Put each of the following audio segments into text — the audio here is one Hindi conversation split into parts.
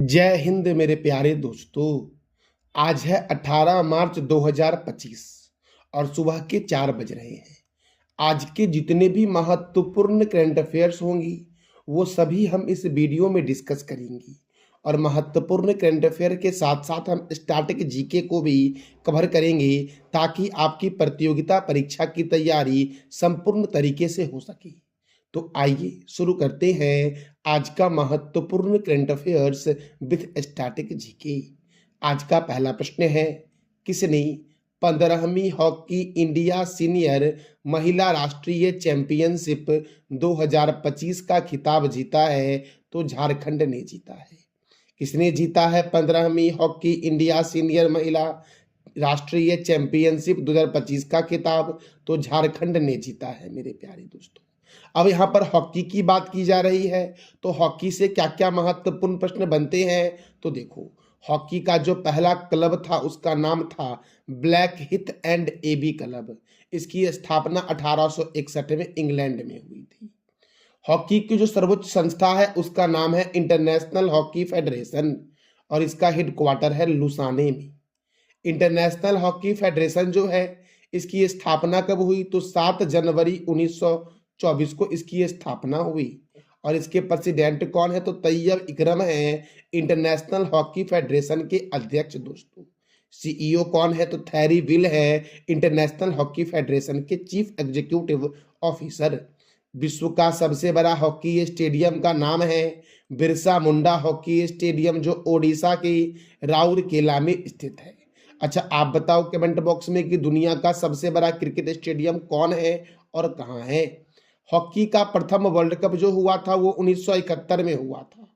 जय हिंद मेरे प्यारे दोस्तों। आज है 18 मार्च 2025 और सुबह के 4 बज रहे हैं। आज के जितने भी महत्वपूर्ण करंट अफेयर्स होंगी वो सभी हम इस वीडियो में डिस्कस करेंगी और महत्वपूर्ण करंट अफेयर के साथ साथ हम स्टैटिक जीके को भी कवर करेंगे ताकि आपकी प्रतियोगिता परीक्षा की तैयारी संपूर्ण तरीके से हो सके। तो आइए शुरू करते हैं आज का महत्वपूर्ण current affairs with static GK. आज का पहला प्रश्न है, किसने 15वीं हॉकी इंडिया सीनियर महिला राष्ट्रीय चैंपियनशिप 2025 का खिताब जीता है? तो झारखंड ने जीता है। किसने जीता है 15वीं हॉकी इंडिया सीनियर महिला राष्ट्रीय चैंपियनशिप 2025 का खिताब? तो झारखंड ने जीता है मेरे प्यारे दोस्तों। अब यहाँ पर हॉकी की बात की जा रही है तो हॉकी से क्या क्या महत्वपूर्ण प्रश्न बनते हैं? तो देखो, हॉकी का जो पहला क्लब था उसका नाम था ब्लैक हिथ एंड एबी क्लब। इसकी स्थापना 1861 में इंग्लैंड में हुई थी। हॉकी की जो सर्वोच्च संस्था है उसका नाम है इंटरनेशनल हॉकी फेडरेशन और इसका हेडक्वार्टर है लुसाने में। इंटरनेशनल हॉकी फेडरेशन जो है इसकी स्थापना कब हुई? तो 7 जनवरी 1924 को इसकी स्थापना हुई और इसके प्रेसिडेंट कौन है? तो तैयब इकरम है, इंटरनेशनल हॉकी फेडरेशन के अध्यक्ष दोस्तों। सीईओ कौन है? तो थैरी विल है, इंटरनेशनल हॉकी फेडरेशन के चीफ एग्जीक्यूटिव ऑफिसर। विश्व का सबसे बड़ा हॉकी स्टेडियम का नाम है बिरसा मुंडा हॉकी स्टेडियम जो ओडिशा के राउरकेला में स्थित है। अच्छा, आप बताओ कमेंट बॉक्स में कि दुनिया का सबसे बड़ा क्रिकेट स्टेडियम कौन है और कहाँ है? हॉकी का प्रथम वर्ल्ड कप जो हुआ था वो 1971 में हुआ था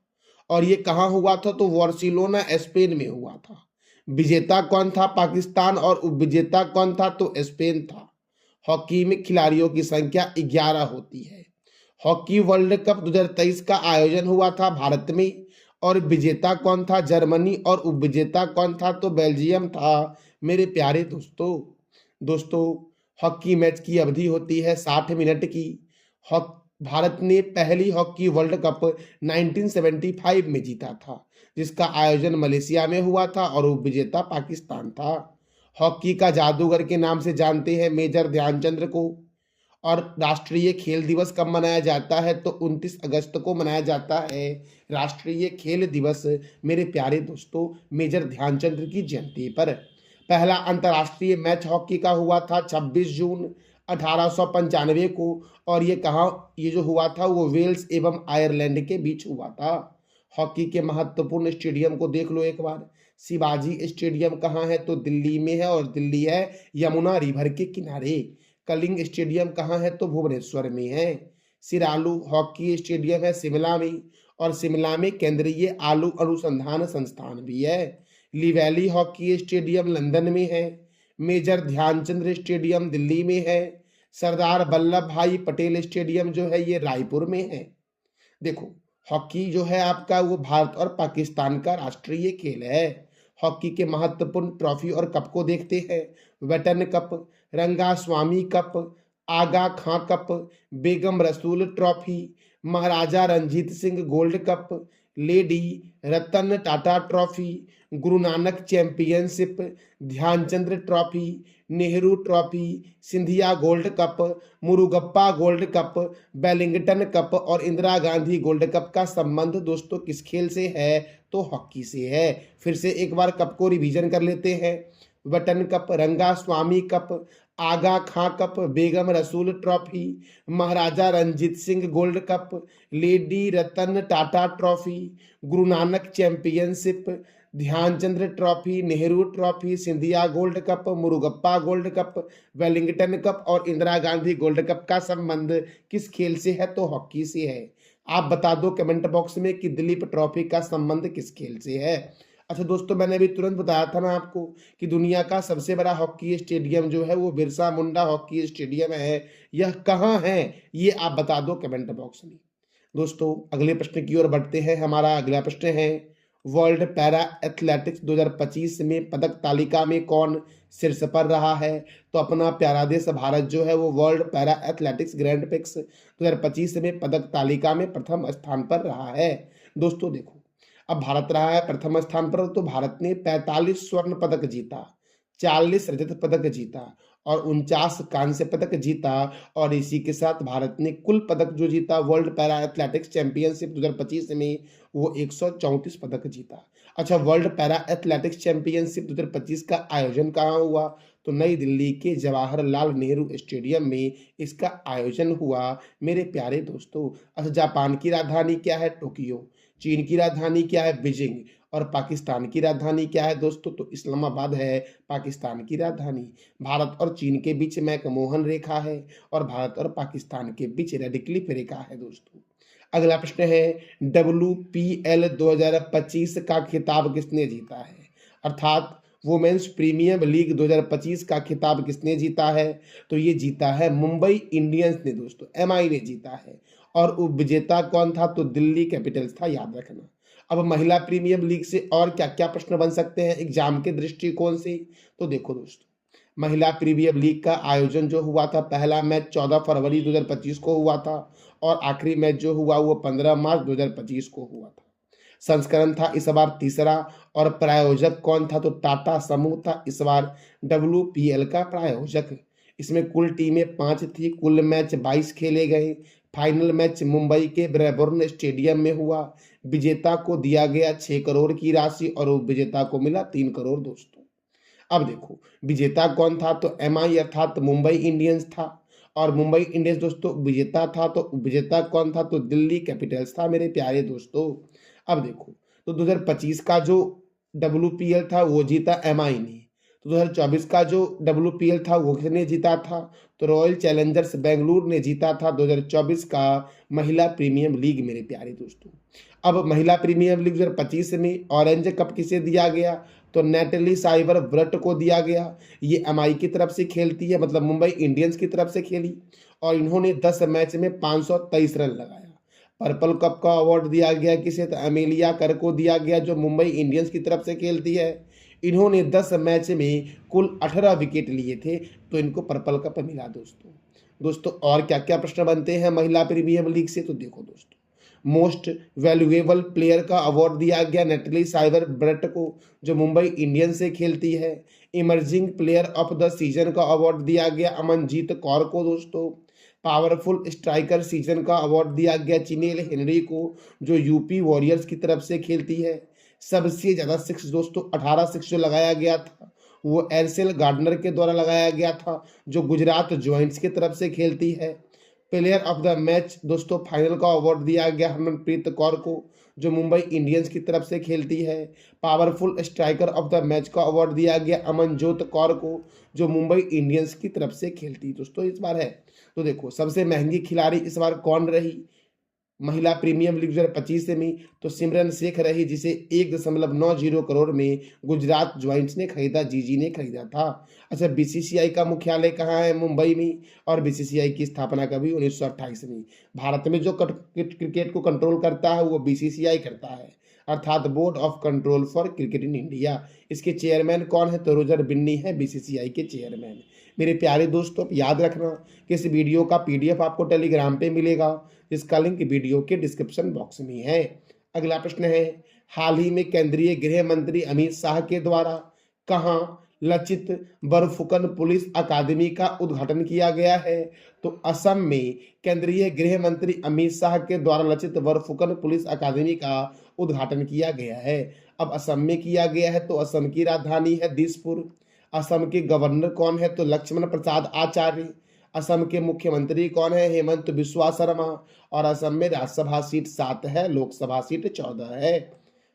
और ये कहाँ हुआ था? तो बार्सिलोना स्पेन में हुआ था। विजेता कौन था? पाकिस्तान और उपविजेता कौन था? तो स्पेन था। हॉकी में खिलाड़ियों की संख्या 11 होती है। हॉकी वर्ल्ड कप 2023 का आयोजन हुआ था भारत में और विजेता कौन था? जर्मनी और उपविजेता कौन था? तो बेल्जियम था मेरे प्यारे दोस्तों हॉकी मैच की अवधि होती है 60 मिनट की। भारत ने पहली हॉकी वर्ल्ड कप 1975 में जीता था जिसका आयोजन मलेशिया में हुआ था और उपविजेता पाकिस्तान था। हॉकी का जादूगर के नाम से जानते हैं मेजर ध्यानचंद्र को। और राष्ट्रीय खेल दिवस कब मनाया जाता है? तो 29 अगस्त को मनाया जाता है राष्ट्रीय खेल दिवस मेरे प्यारे दोस्तों, मेजर ध्यानचंद्र की जयंती पर। पहला अंतर्राष्ट्रीय मैच हॉकी का हुआ था 26 जून 1895 को और ये जो हुआ था वो वेल्स एवं आयरलैंड के बीच हुआ था। हॉकी के महत्वपूर्ण स्टेडियम को देख लो एक बार। शिवाजी स्टेडियम कहाँ है? तो दिल्ली में है और दिल्ली है यमुना रिवर के किनारे। कलिंग स्टेडियम कहाँ है? तो भुवनेश्वर में है। सिरालू हॉकी स्टेडियम है शिमला में और शिमला में केंद्रीय आलू अनुसंधान संस्थान भी है। लिवैली हॉकी स्टेडियम लंदन में है। मेजर ध्यानचंद्र स्टेडियम दिल्ली में है। सरदार वल्लभ भाई पटेल स्टेडियम जो है ये रायपुर में है। देखो, हॉकी जो है आपका वो भारत और पाकिस्तान का राष्ट्रीय खेल है। हॉकी के महत्वपूर्ण ट्रॉफी और कप को देखते हैं। वेटन कप, रंगा स्वामी कप, आगा खां cup, Begum Rasool trophy, Maharaja Ranjit Singh gold cup, lady Ratan Tata trophy, Guru Nanak championship, Dhyanchandra trophy, Nehru trophy, Scindia gold cup, Murugappa gold cup, Wellington cup और इंदिरा गांधी गोल्ड कप का संबंध दोस्तों किस खेल से है? तो हॉकी से है। फिर से एक बार कप को रिवीजन कर लेते हैं। वटन कप, रंगा स्वामी कप, आगा खां cup, Begum Rasool trophy, Maharaja Ranjit Singh gold cup, lady Ratan Tata trophy, Guru Nanak championship, Dhyanchandra trophy, Nehru trophy, Scindia gold cup, Murugappa gold cup, Wellington cup और इंदिरा गांधी गोल्ड कप का संबंध किस खेल से है? तो हॉकी से है। आप बता दो कमेंट बॉक्स में कि दिलीप ट्रॉफी का संबंध किस खेल से है। अच्छा दोस्तों, मैंने अभी तुरंत बताया था ना आपको कि दुनिया का सबसे बड़ा हॉकी स्टेडियम जो है वो बिरसा मुंडा हॉकी स्टेडियम है। यह कहाँ है ये आप बता दो कमेंट बॉक्स में। दोस्तों अगले प्रश्न की ओर बढ़ते हैं। हमारा अगला प्रश्न है, वर्ल्ड पैरा एथलेटिक्स 2025 में पदक तालिका में कौन शीर्ष पर रहा है? तो अपना प्यारा देश भारत जो है वो world para athletics grand prix 2025 में पदक तालिका में प्रथम स्थान पर रहा है। दोस्तों देखो, अब भारत रहा है प्रथम स्थान पर, तो भारत ने 45 स्वर्ण पदक जीता, 40 रजत पदक जीता और 49 कांस्य पदक जीता। और इसी के साथ भारत ने कुल पदक जो जीता वर्ल्ड पैरा एथलेटिक्स चैंपियनशिप 2025 में, वो 134 पदक जीता। अच्छा, वर्ल्ड पैरा एथलेटिक्स चैंपियनशिप 2025 का आयोजन कहाँ हुआ? तो नई दिल्ली के जवाहरलाल नेहरू स्टेडियम में इसका आयोजन हुआ मेरे प्यारे दोस्तों। अच्छा, जापान की राजधानी क्या है? टोक्यो। चीन की राजधानी क्या है? बीजिंग। और पाकिस्तान की राजधानी क्या है दोस्तों? तो इस्लामाबाद है पाकिस्तान की राजधानी। भारत और चीन के बीच मैकमोहन रेखा है और भारत और पाकिस्तान के बीच रेड क्लिफ रेखा है दोस्तों। अगला प्रश्न है, WPL 2025 का खिताब किसने जीता है? अर्थात वुमेन्स प्रीमियर लीग 2025 का खिताब किसने जीता है? तो ये जीता है मुंबई इंडियंस ने दोस्तों, MI ने जीता है। और उप विजेता कौन था? तो दिल्ली कैपिटल्स था, याद रखना। अब महिला प्रीमियर लीग से और क्या क्या प्रश्न बन सकते हैं एग्जाम के दृष्टिकोण से? तो देखो दोस्तों, महिला प्रीमियर लीग का आयोजन जो हुआ था, पहला मैच 14 फरवरी 2025 को हुआ था और आखिरी मैच जो हुआ वो 15 मार्च 2025 को हुआ था। संस्करण था इस बार तीसरा और प्रायोजक कौन था? तो टाटा समूह था इस बार WPL का प्रायोजक। इसमें कुल टीमें 5 थी, कुल मैच 22 खेले गए। फाइनल मैच मुंबई के ब्रेबोर्न स्टेडियम में हुआ। विजेता को दिया गया 6 करोड़ की राशि और उप विजेता को मिला 3 करोड़ दोस्तों। अब देखो, विजेता कौन था? तो MI अर्थात मुंबई इंडियंस था और मुंबई इंडियंस दोस्तों विजेता था। तो विजेता कौन था? तो दिल्ली कैपिटल्स था मेरे प्यारे दोस्तों। अब देखो, तो 2025 का जो WPL था वो जीता MI ने। तो 2024 का जो WPL था वो किसने जीता था? तो रॉयल चैलेंजर्स बेंगलुरु ने जीता था 2024 का महिला प्रीमियर लीग मेरे प्यारे दोस्तों। अब महिला प्रीमियर लीग 2025 में ऑरेंज कप किसे दिया गया? तो नेटली साइबर ब्रट को दिया गया। ये MI की तरफ से खेलती है, मतलब मुंबई इंडियंस की तरफ से खेली और इन्होंने 10 मैच में 523 रन लगाया। पर्पल कप का अवार्ड दिया गया किसे? तो अमेलिया कर को दिया गया जो मुंबई इंडियंस की तरफ से खेलती है। इन्होंने 10 मैच में कुल 18 विकेट लिए थे, तो इनको पर्पल कप मिला दोस्तों। और क्या क्या प्रश्न बनते हैं महिला प्रीमियर लीग से? तो देखो दोस्तों, मोस्ट वैल्यूएबल प्लेयर का अवार्ड दिया गया नेटली साइबर ब्रट को जो मुंबई इंडियंस से खेलती है। Emerging player of the season का अवार्ड दिया गया अमनजीत कौर को दोस्तों। पावरफुल स्ट्राइकर सीजन का अवार्ड दिया गया चिनेल हेनरी को जो यूपी वॉरियर्स की तरफ से खेलती है। सबसे ज्यादा सिक्स दोस्तों 18 सिक्स जो लगाया गया था वो एरसेल गार्डनर के द्वारा लगाया गया था जो गुजरात जॉइंट्स की तरफ से खेलती है। प्लेयर ऑफ द मैच दोस्तों फाइनल का अवार्ड दिया गया हरमनप्रीत कौर को जो मुंबई इंडियंस की तरफ से खेलती है। Powerful striker of the match का अवार्ड दिया गया अमनजोत कौर को जो मुंबई इंडियंस की तरफ से खेलती दोस्तों इस बार है। तो देखो, सबसे महंगी खिलाड़ी इस बार कौन रही महिला प्रीमियर लीग 2025 में? तो सिमरन शेख रही जिसे 1.90 करोड़ में गुजरात जॉइंट्स ने खरीदा, जीजी ने खरीदा था। अच्छा, BCCI का मुख्यालय कहाँ है? मुंबई में। और BCCI की स्थापना कभी 1928 में। भारत में जो क्रिकेट को कंट्रोल करता है वो BCCI करता है, अर्थात board of control for cricket in India. इसके चेयरमैन कौन है? तो रोजर बिन्नी है BCCI के चेयरमैन। मेरे प्यारे दोस्तों, याद रखना कि इस वीडियो का PDF आपको टेलीग्राम पे मिलेगा जिसका लिंक वीडियो के डिस्क्रिप्शन बॉक्स में है। अगला प्रश्न है, हाल ही में केंद्रीय गृह मंत्री अमित शाह के द्वारा कहाँ लचित बरफुकन पुलिस अकादमी का उद्घाटन किया गया है? तो असम में केंद्रीय गृह मंत्री अमित शाह के द्वारा लचित बरफुकन पुलिस अकादमी का उद्घाटन किया गया है। अब असम में किया गया है तो असम की राजधानी है दिसपुर। असम के गवर्नर कौन है? तो लक्ष्मण प्रसाद आचार्य। असम के मुख्यमंत्री कौन है? हेमंत बिस्वा शर्मा। और असम में राज्यसभा सीट 7 है, लोकसभा सीट 14 है।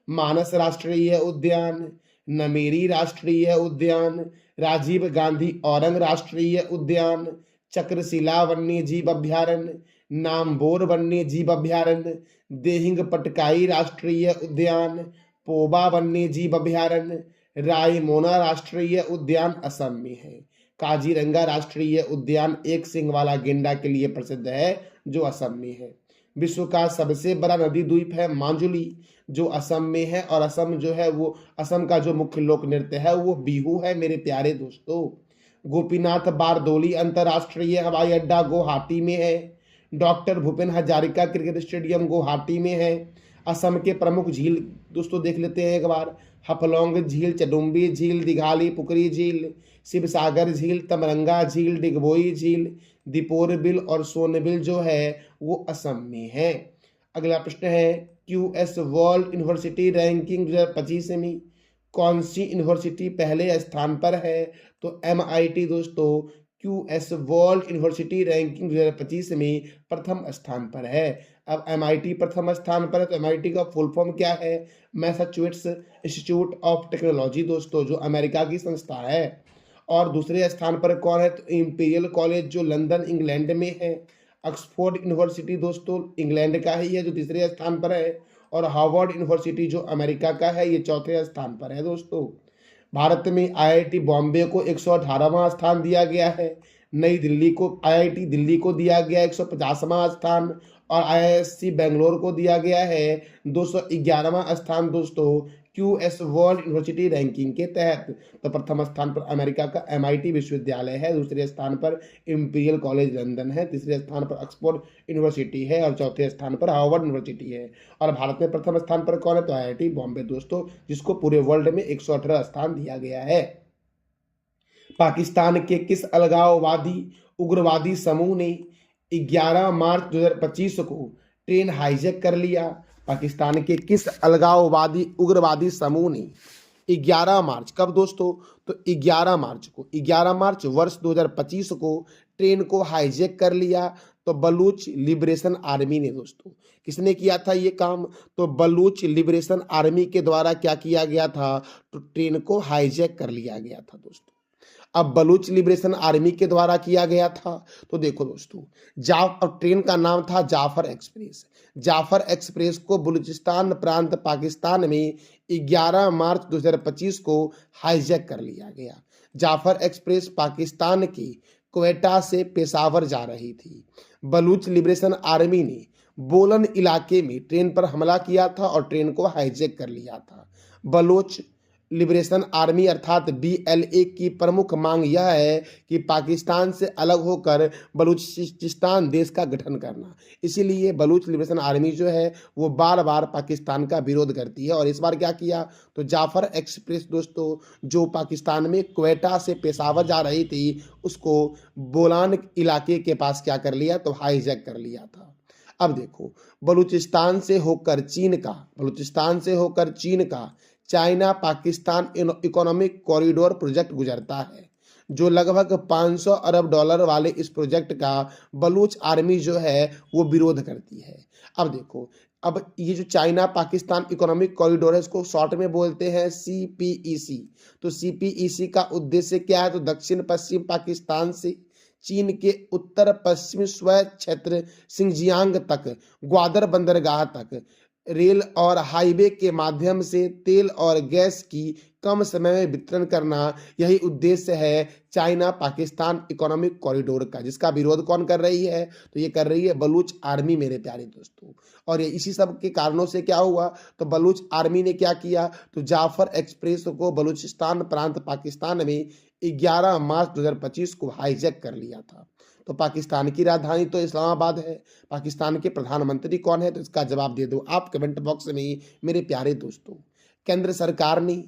मानस राष्ट्रीय उद्यान, नमेरी राष्ट्रीय उद्यान, राजीव गांधी औरंग राष्ट्रीय उद्यान, चक्रशिला वन्य जीव अभ्यारण्य, नामबोर वन्य जीव अभ्यारण्य, देहिंग पटकाई राष्ट्रीय उद्यान, पोबा वन्य जीव अभ्यारण्य, रायमोना राष्ट्रीय उद्यान असम में है। काजीरंगा राष्ट्रीय उद्यान एक सिंग वाला गेंडा के लिए प्रसिद्ध है जो असम में है। विश्व का सबसे बड़ा नदी द्वीप है मांजुली जो असम में है। और असम जो है वो असम का जो मुख्य लोक नृत्य है वो बिहू है मेरे प्यारे दोस्तों। गोपीनाथ बारदोली अंतरराष्ट्रीय हवाई अड्डा गुवाहाटी में है। Doctor Bhupen Hazarika cricket stadium Guwahati में है। असम के प्रमुख झील दोस्तों देख लेते हैं एक बार। हफलौंग झील, चडुम्बी झील, दिघाली पुखरी झील, शिवसागर झील, तमरंगा झील, डिगबोई झील, दीपोर बिल और सोनबिल जो है वो असम में है। अगला प्रश्न है क्यूएस वर्ल्ड यूनिवर्सिटी रैंकिंग 2025 में कौन सी यूनिवर्सिटी पहले स्थान पर है? तो MIT दोस्तों क्यूएस वर्ल्ड यूनिवर्सिटी रैंकिंग 2025 में प्रथम स्थान पर है। अब MIT प्रथम स्थान पर है तो MIT का फुल फॉर्म क्या है? मैसाचुसेट्स इंस्टीट्यूट ऑफ टेक्नोलॉजी दोस्तों, जो अमेरिका की संस्था है। और दूसरे स्थान पर कौन है? तो इंपीरियल कॉलेज जो लंदन इंग्लैंड में है। ऑक्सफोर्ड यूनिवर्सिटी दोस्तों इंग्लैंड का ही है जो तीसरे स्थान पर है। और हार्वर्ड यूनिवर्सिटी जो अमेरिका का है ये चौथे स्थान पर है दोस्तों। भारत में IIT बॉम्बे को 118वां स्थान दिया गया है। नई दिल्ली को IIT दिल्ली को दिया गया 150वां स्थान और IISc बेंगलोर को दिया गया है 211वां स्थान दोस्तों क्यूएस वर्ल्ड यूनिवर्सिटी रैंकिंग के तहत। तो प्रथम स्थान पर अमेरिका का MIT विश्वविद्यालय है, दूसरे स्थान पर इंपीरियल कॉलेज लंदन है, तीसरे स्थान पर ऑक्सफोर्ड यूनिवर्सिटी है और चौथे स्थान पर हार्वर्ड यूनिवर्सिटी है। और भारत में प्रथम स्थान पर कौन है? तो IIT बॉम्बे दोस्तों, जिसको पूरे वर्ल्ड में 118 स्थान दिया गया है। पाकिस्तान के किस अलगाववादी उग्रवादी समूह ने 11 मार्च 2025 को ट्रेन हाईजैक कर लिया? पाकिस्तान के किस अलगाववादी उग्रवादी समूह ने 11 मार्च, कब दोस्तों? तो 11 मार्च वर्ष 2025 को ट्रेन को हाईजैक कर लिया। तो बलूच लिबरेशन आर्मी ने दोस्तों, किसने किया था ये काम? तो बलूच लिबरेशन आर्मी के द्वारा क्या किया गया था? तो ट्रेन को हाईजैक कर लिया गया था दोस्तों। अब बलूच लिबरेशन आर्मी के द्वारा किया गया था। तो देखो दोस्तों, अब ट्रेन का नाम था जाफर एक्सप्रेस। जाफर एक्सप्रेस को बलूचिस्तान प्रांत पाकिस्तान में 11 मार्च 2025 को हाईजैक कर लिया गया। जाफर एक्सप्रेस पाकिस्तान के क्वेटा से पेशावर जा रही थी। बलूच लिबरेशन आर्मी ने बोलन इलाके में ट्रेन पर हमला किया था और ट्रेन को हाईजैक कर लिया था। बलोच लिबरेशन आर्मी अर्थात BLA की प्रमुख मांग यह है कि पाकिस्तान से अलग होकर बलूचिस्तान देश का गठन करना। इसीलिए बलूच लिबरेशन आर्मी जो है वो बार बार पाकिस्तान का विरोध करती है। और इस बार क्या किया? तो जाफर एक्सप्रेस दोस्तों जो पाकिस्तान में क्वेटा से पेशावर जा रही थी उसको बोलान इलाके के पास क्या कर लिया? तो हाईजैक कर लिया था। अब देखो, बलूचिस्तान से होकर चीन का China Pakistan economic corridor project गुजरता है, जो लगभग $500 अरब वाले इस प्रोजेक्ट का बलूच आर्मी जो है वो विरोध करती है। अब देखो, अब ये जो चाइना पाकिस्तान इकोनॉमिक कॉरिडोर है इसको शॉर्ट में बोलते हैं CPEC। तो CPEC का उद्देश्य क्या है? तो दक्षिण पश्चिम पाकिस्तान से चीन के उत्तर पश्चिमी स्वायत्त क्षेत्र सिंजियांग तक ग्वादर बंदरगाह तक रेल और हाईवे के माध्यम से तेल और गैस की कम समय में वितरण करना, यही उद्देश्य है चाइना पाकिस्तान इकोनॉमिक कॉरिडोर का, जिसका विरोध कौन कर रही है? तो ये कर रही है बलूच आर्मी मेरे प्यारे दोस्तों। और ये इसी सब के कारणों से क्या हुआ? तो बलूच आर्मी ने क्या किया? तो जाफर एक्सप्रेस को बलूचिस्तान प्रांत पाकिस्तान में 11 मार्च 2025 को हाईजैक कर लिया था। तो पाकिस्तान की राजधानी तो इस्लामाबाद है। पाकिस्तान के प्रधानमंत्री कौन है? तो इसका जवाब दे दो आप कमेंट बॉक्स में मेरे प्यारे दोस्तों। केंद्र सरकार ने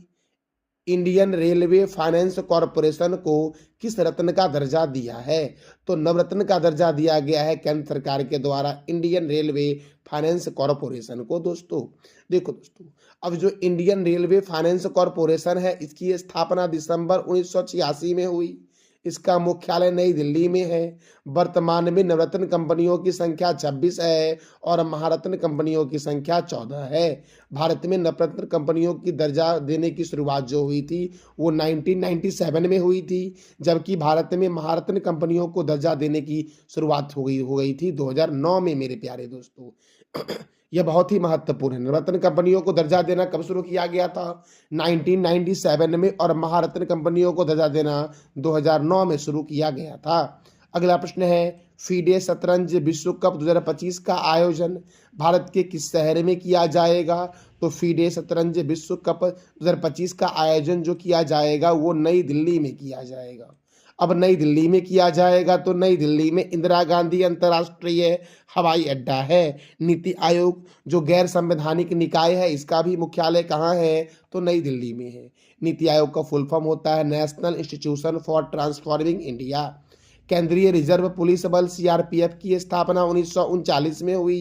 इंडियन रेलवे फाइनेंस कॉरपोरेशन को किस रत्न का दर्जा दिया है? तो नवरत्न का दर्जा दिया गया है केंद्र सरकार के द्वारा इंडियन रेलवे फाइनेंस कॉरपोरेशन को दोस्तों। देखो दोस्तों, अब जो इंडियन रेलवे फाइनेंस कॉरपोरेशन है इसकी स्थापना दिसंबर 1986 में हुई। इसका मुख्यालय नई दिल्ली में है। वर्तमान में नवरत्न कंपनियों की संख्या 26 है और महारत्न कंपनियों की संख्या 14 है। भारत में नवरत्न कंपनियों की दर्जा देने की शुरुआत जो हुई थी वो 1997 में हुई थी, जबकि भारत में महारत्न कंपनियों को दर्जा देने की शुरुआत हो गई थी 2009 में मेरे प्यारे दोस्तों। यह बहुत ही महत्वपूर्ण है। नवरत्न कंपनियों को दर्जा देना कब शुरू किया गया था? 1997 में, और महारत्न कंपनियों को दर्जा देना 2009 में शुरू किया गया था। अगला प्रश्न है, फीडे शतरंज विश्व कप 2025 का आयोजन भारत के किस शहर में किया जाएगा? तो फीडे शतरंज विश्व कप 2025 का आयोजन जो किया जाएगा वो नई दिल्ली में किया जाएगा। अब नई दिल्ली में किया जाएगा, तो नई दिल्ली में इंदिरा गांधी अंतर्राष्ट्रीय हवाई अड्डा है। नीति आयोग जो गैर संवैधानिक निकाय है, इसका भी मुख्यालय कहाँ है, तो नई दिल्ली में है। नीति आयोग का फुल फॉर्म होता है national institution for transforming India. केंद्रीय रिजर्व पुलिस बल सीआरपीएफ की स्थापना 1939 में हुई।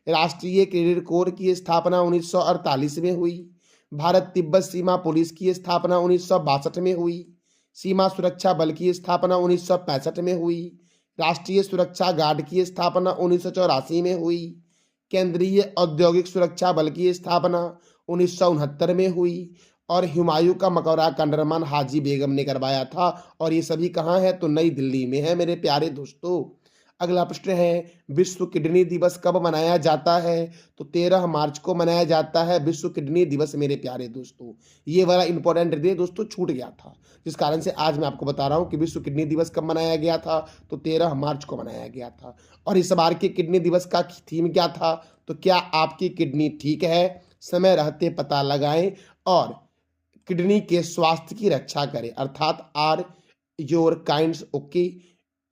राष्ट्रीय क्रेडिट कोर की स्थापना 1948 में हुई। भारत तिब्बत सीमा पुलिस की स्थापना 1962 में हुई। सीमा सुरक्षा बल की स्थापना 1965 में हुई। राष्ट्रीय सुरक्षा गार्ड की स्थापना 1984 में हुई। केंद्रीय औद्योगिक सुरक्षा बल की स्थापना 1969 में हुई। और हुमायूं का मकबरा का निर्माण हाजी बेगम ने करवाया था। और ये सभी कहाँ है, तो नई दिल्ली में है मेरे प्यारे दोस्तों। अगला प्रश्न है, विश्व किडनी दिवस कब मनाया जाता है, तो 13 मार्च को मनाया जाता है विश्व किडनी दिवस मेरे प्यारे दोस्तों। ये वाला इंपॉर्टेंट डे दोस्तों छूट गया था, जिस कारण से आज मैं आपको बता रहा हूँ कि विश्व किडनी दिवस कब मनाया गया था, तो 13 मार्च को मनाया गया था। और इस बार के किडनी दिवस का थीम क्या था, तो क्या आपकी किडनी ठीक है, समय रहते पता लगाएं और किडनी के स्वास्थ्य की रक्षा करें, अर्थात are your kidneys okay,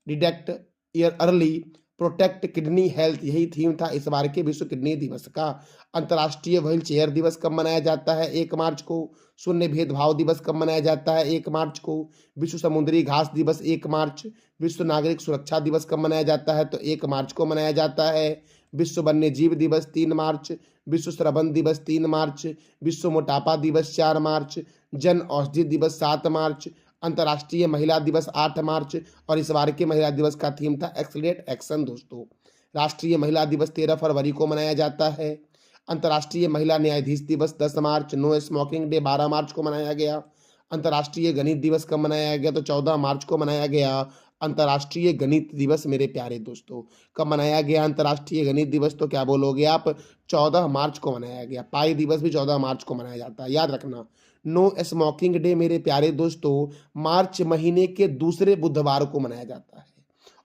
detect year early, protect kidney health, यही थीम था इस बार के विश्व किडनी दिवस का। अंतर्राष्ट्रीय व्हील चेयर दिवस कब मनाया जाता है, 1 मार्च को। शून्य भेदभाव दिवस कब मनाया जाता है, 1 मार्च को। विश्व समुद्री घास दिवस 1 मार्च। विश्व नागरिक सुरक्षा दिवस कब मनाया जाता है, तो 1 मार्च को मनाया जाता है। विश्व वन्य जीव दिवस 3 मार्च। विश्व श्रवण दिवस 3 मार्च। विश्व मोटापा दिवस 4 मार्च। जन औषधि दिवस 7 मार्च। अंतर्राष्ट्रीय महिला दिवस 8 मार्च। और इस बार के महिला दिवस का थीम था एक्सीलरेट एक्शन दोस्तों। राष्ट्रीय महिला दिवस 13 फरवरी को मनाया जाता है। अंतर्राष्ट्रीय महिला न्यायाधीश दिवस 10 मार्च। नो स्मोकिंग डे 12 मार्च को मनाया गया। अंतर्राष्ट्रीय गणित दिवस कब मनाया गया, तो 14 मार्च को मनाया गया। अंतर्राष्ट्रीय गणित दिवस मेरे प्यारे दोस्तों कब मनाया गया, अंतर्राष्ट्रीय गणित दिवस, तो क्या बोलोगे आप, 14 मार्च को मनाया गया। पाई दिवस भी 14 मार्च को मनाया जाता है, याद रखना। नो स्मोकिंग डे मेरे प्यारे दोस्तों मार्च महीने के दूसरे बुधवार को मनाया जाता है।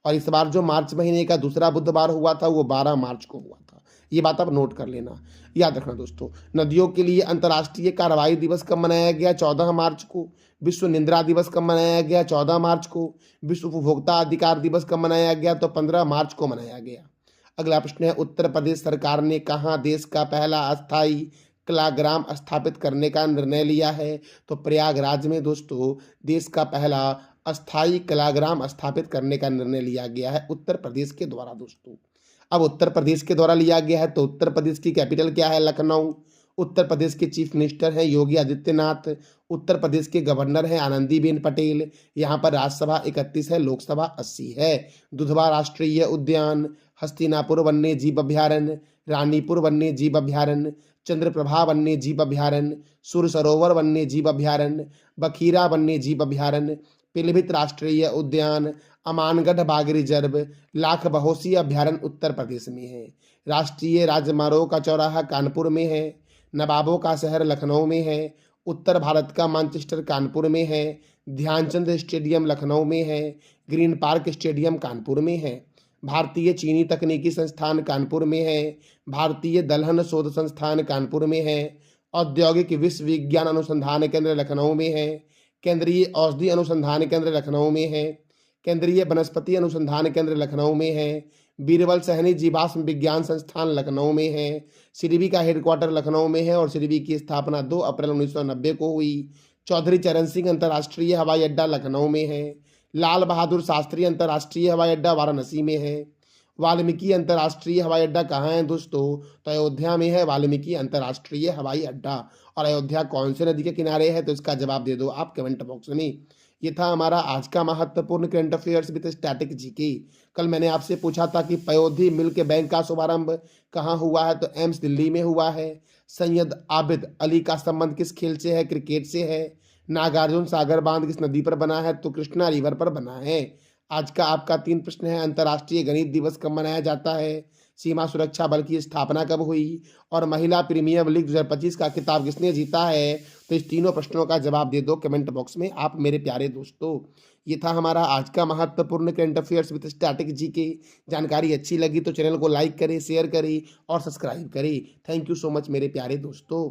और इस बार जो मार्च महीने का दूसरा बुधवार हुआ था वो 12 मार्च को हुआ था। ये बात आप नोट कर लेना, याद रखना दोस्तों। नदियों के लिए अंतर्राष्ट्रीय कार्रवाई दिवस कब मनाया गया, 14 मार्च को। विश्व निद्रा दिवस कब मनाया गया, 14 मार्च को। विश्व उपभोक्ता अधिकार दिवस कब मनाया गया, तो 15 मार्च को मनाया गया। अगला प्रश्न है, उत्तर प्रदेश सरकार ने कहाँ देश का पहला अस्थायी कलाग्राम स्थापित करने का निर्णय लिया है, तो प्रयागराज में दोस्तों देश का पहला अस्थायी कलाग्राम स्थापित करने का निर्णय लिया गया है उत्तर प्रदेश के द्वारा दोस्तों। अब उत्तर प्रदेश के द्वारा लिया गया है, तो उत्तर प्रदेश की कैपिटल क्या है, लखनऊ। उत्तर प्रदेश के चीफ मिनिस्टर हैं योगी आदित्यनाथ। उत्तर प्रदेश के गवर्नर हैं आनंदीबेन पटेल। यहाँ पर राज्यसभा 31 है, लोकसभा 80 है। दुधवा राष्ट्रीय उद्यान, हस्तिनापुर वन्य जीव अभ्यारण्य, रानीपुर वन्य जीव अभ्यारण्य, चंद्रप्रभा वन्य जीव अभ्यारण्य, सुर सरोवर वन्य जीव अभ्यारण्य, बखीरा वन्य जीव अभ्यारण्य, पीलीभीत राष्ट्रीय उद्यान, अमानगढ़ बाघ रिजर्व, लाख बहोसी अभ्यारण्य उत्तर प्रदेश में है। राष्ट्रीय राजमार्गों का चौराहा कानपुर में है। नवाबों का शहर लखनऊ में है। उत्तर भारत का मानचेस्टर कानपुर में है। ध्यानचंद स्टेडियम लखनऊ में है। ग्रीन पार्क स्टेडियम कानपुर में है। भारतीय चीनी तकनीकी संस्थान कानपुर में है। भारतीय दलहन शोध संस्थान कानपुर में है। औद्योगिक विश्वविज्ञान अनुसंधान केंद्र लखनऊ में है। केंद्रीय औषधि अनुसंधान केंद्र लखनऊ में है। केंद्रीय वनस्पति अनुसंधान केंद्र लखनऊ में है। बीरबल सहनी जीवाश्म विज्ञान संस्थान लखनऊ में है। सिडबी का हेडक्वार्टर लखनऊ में है और सिडबी की स्थापना 2 अप्रैल 1990 को हुई। चौधरी चरण सिंह अंतर्राष्ट्रीय हवाई अड्डा लखनऊ में है। लाल बहादुर शास्त्री अंतर्राष्ट्रीय हवाई अड्डा वाराणसी में है। वाल्मीकि अंतर्राष्ट्रीय हवाई अड्डा कहाँ है दोस्तों, तो अयोध्या में है वाल्मीकि अंतर्राष्ट्रीय हवाई अड्डा। और अयोध्या कौन से नदी के किनारे है, तो इसका जवाब दे दो आप कमेंट बॉक्स में। ये था हमारा आज का महत्वपूर्ण current affairs with static GK. कल मैंने आपसे पूछा था कि पयोधी मिल्क बैंक का शुभारंभ कहाँ हुआ है, तो एम्स दिल्ली में हुआ है। सैयद आबिद अली का संबंध किस खेल से है, क्रिकेट से है। नागार्जुन सागर बांध किस नदी पर बना है, तो कृष्णा रिवर पर बना है। आज का आपका 3 प्रश्न है, अंतर्राष्ट्रीय गणित दिवस कब मनाया जाता है। सीमा सुरक्षा बल की स्थापना कब हुई, और महिला प्रीमियर लीग 2025 का खिताब किसने जीता है। तो इस तीनों प्रश्नों का जवाब दे दो कमेंट बॉक्स में आप मेरे प्यारे दोस्तों। ये था हमारा आज का महत्वपूर्ण current affairs with static GK. जानकारी अच्छी लगी तो चैनल को लाइक करें, शेयर करें और सब्सक्राइब करें। थैंक यू सो मच मेरे प्यारे दोस्तों।